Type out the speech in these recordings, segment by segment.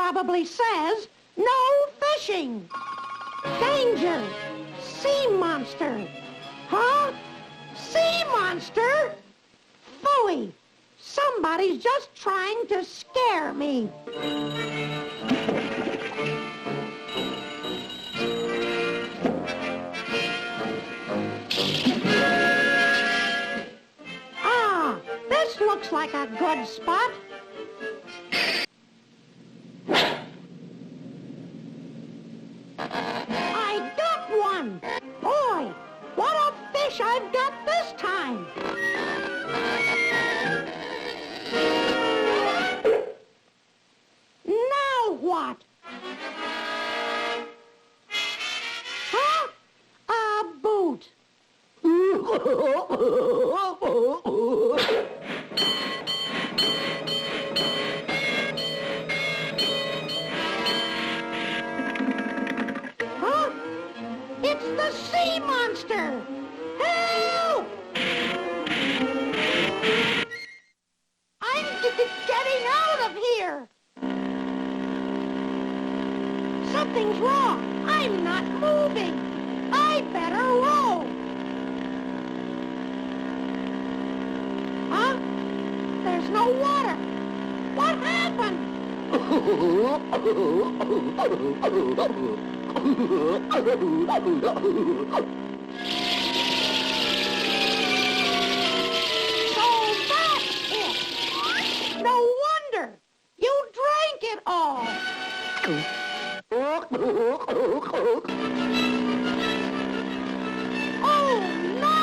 probably says, no fishing. Danger. Sea monster. Huh? Sea monster? Phooey. Somebody's just trying to scare me. Ah, this looks like a good spot. I got one. Boy, what a fish I've got this time. Now what? Huh? A boot. Huh? It's the sea monster. Help! I'm getting out of here. Something's wrong. I'm not moving. I better row. Huh? There's no water. What happened? So that's it. No wonder. You drank it all. Oh, no!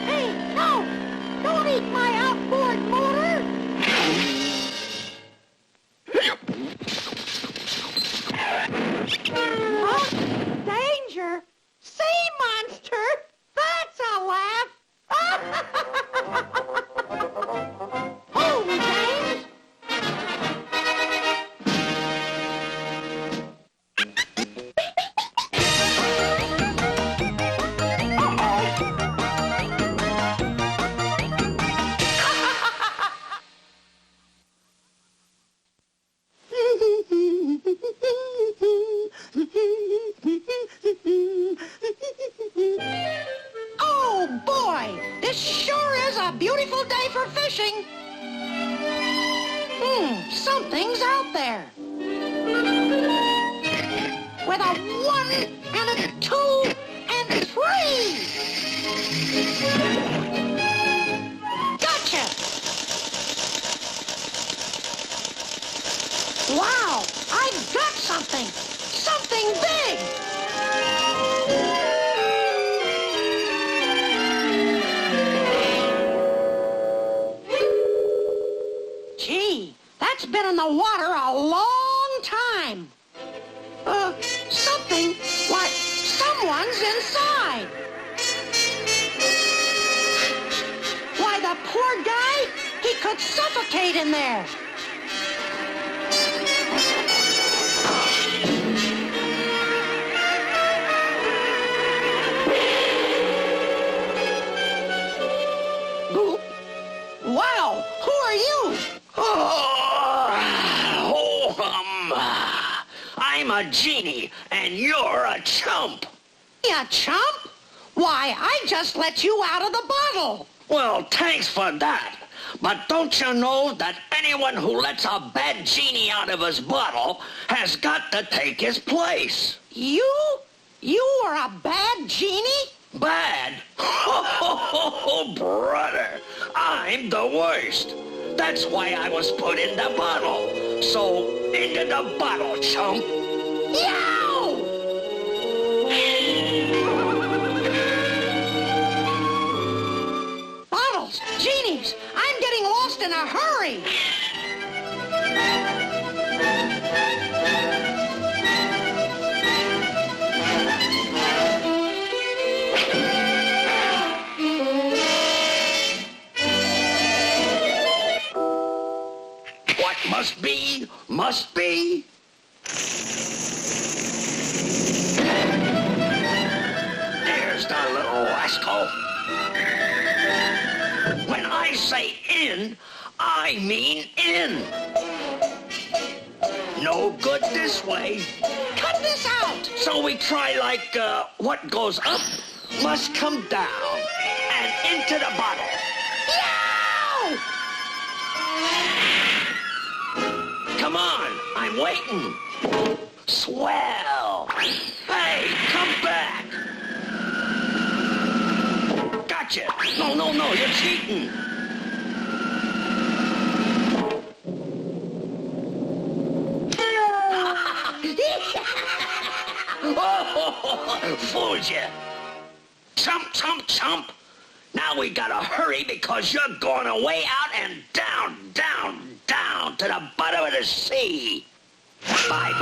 Hey, no! Don't eat my outboard motor! Huh? Danger? Sea monster? That's a laugh! Home, James! Oh, boy! This sure is a beautiful day for fishing. Something's out there. With a 1 and a 2 and 3. Gotcha! Wow! I've got something! Something big! Gee, that's been in the water a long time. Something like someone's inside. Why, the poor guy, he could suffocate in there. Wow, who are you? I'm a genie, and you're a chump. A chump? Why, I just let you out of the bottle. Well, thanks for that. But don't you know that anyone who lets a bad genie out of his bottle has got to take his place? You are a bad genie? Bad? Oh, brother, I'm the worst. That's why I was put in the bottle. So, into the bottle, chump. Yow! Bottles, genies, I'm getting lost in a hurry. What must be, must be. There's buzzed, a little rascal. When I say in, I mean in. No good this way. Cut this out! So we try like, what goes up must come down and into the bottle. No! Come on, I'm waiting. Swell. Hey, come back. Gotcha. No, you're cheating. Oh, fooled you. Chump. Now we gotta hurry because you're going away out and down to the bottom of the sea. Bye.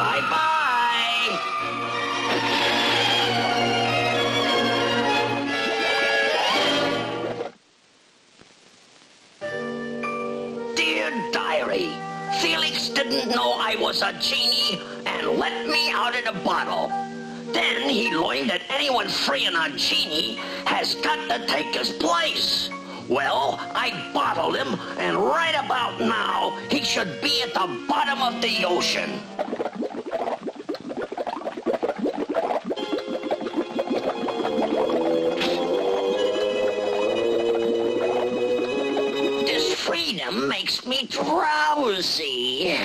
Dear Diary, Felix didn't know I was a genie and let me out of the bottle. Then he learned that anyone freeing a genie has got to take his place. Well, I bottled him, and right about now, he should be at the bottom of the ocean. This freedom makes me drowsy.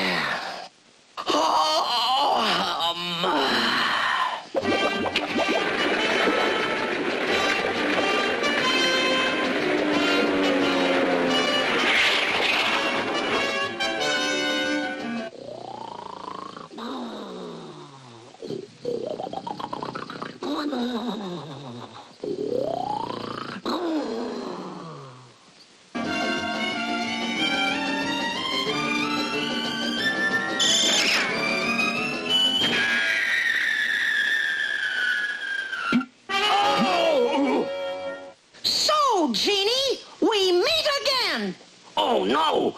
Genie, we meet again. Oh, no,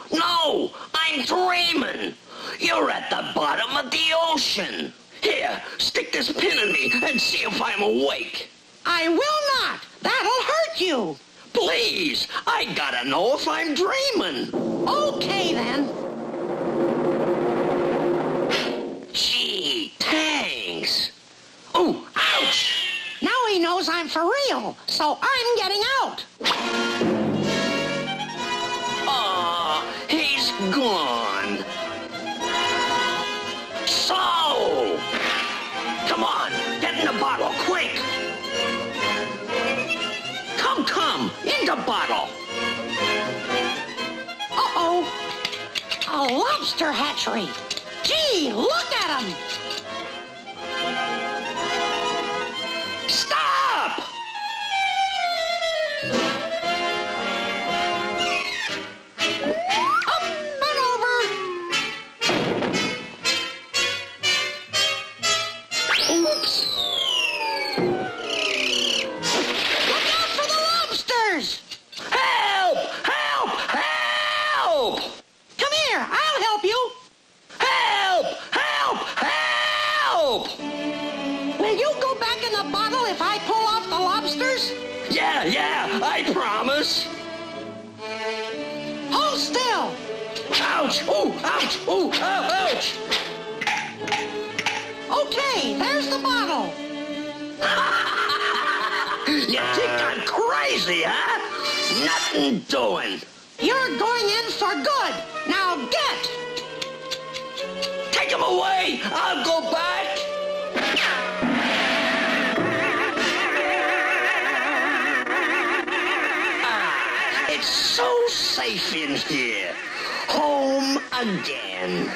I'm dreaming. You're at the bottom of the ocean. Here, stick this pin in me and see if I'm awake. I will not. That'll hurt you. Please, I gotta know if I'm dreaming. Okay, then. Gee, thanks. Ooh, ouch. Now he knows I'm for real, so I'm getting out. Aw, he's gone. So, come on, get in the bottle, quick. Come, in the bottle. Uh-oh, a lobster hatchery. Gee, look at him. Stop! Up and over. Oops. Look out for the lobsters. Help! Come here, I'll help you. Help! Will you go back in the bottle if I pull off the lobsters? Yeah, I promise. Hold still. Ouch! Ooh, ouch! Ooh, ouch! Okay, there's the bottle. You think I'm crazy, huh? Nothing doing. You're going in for good. Now get. Take him away! I'll go back! It's so safe in here. Home again.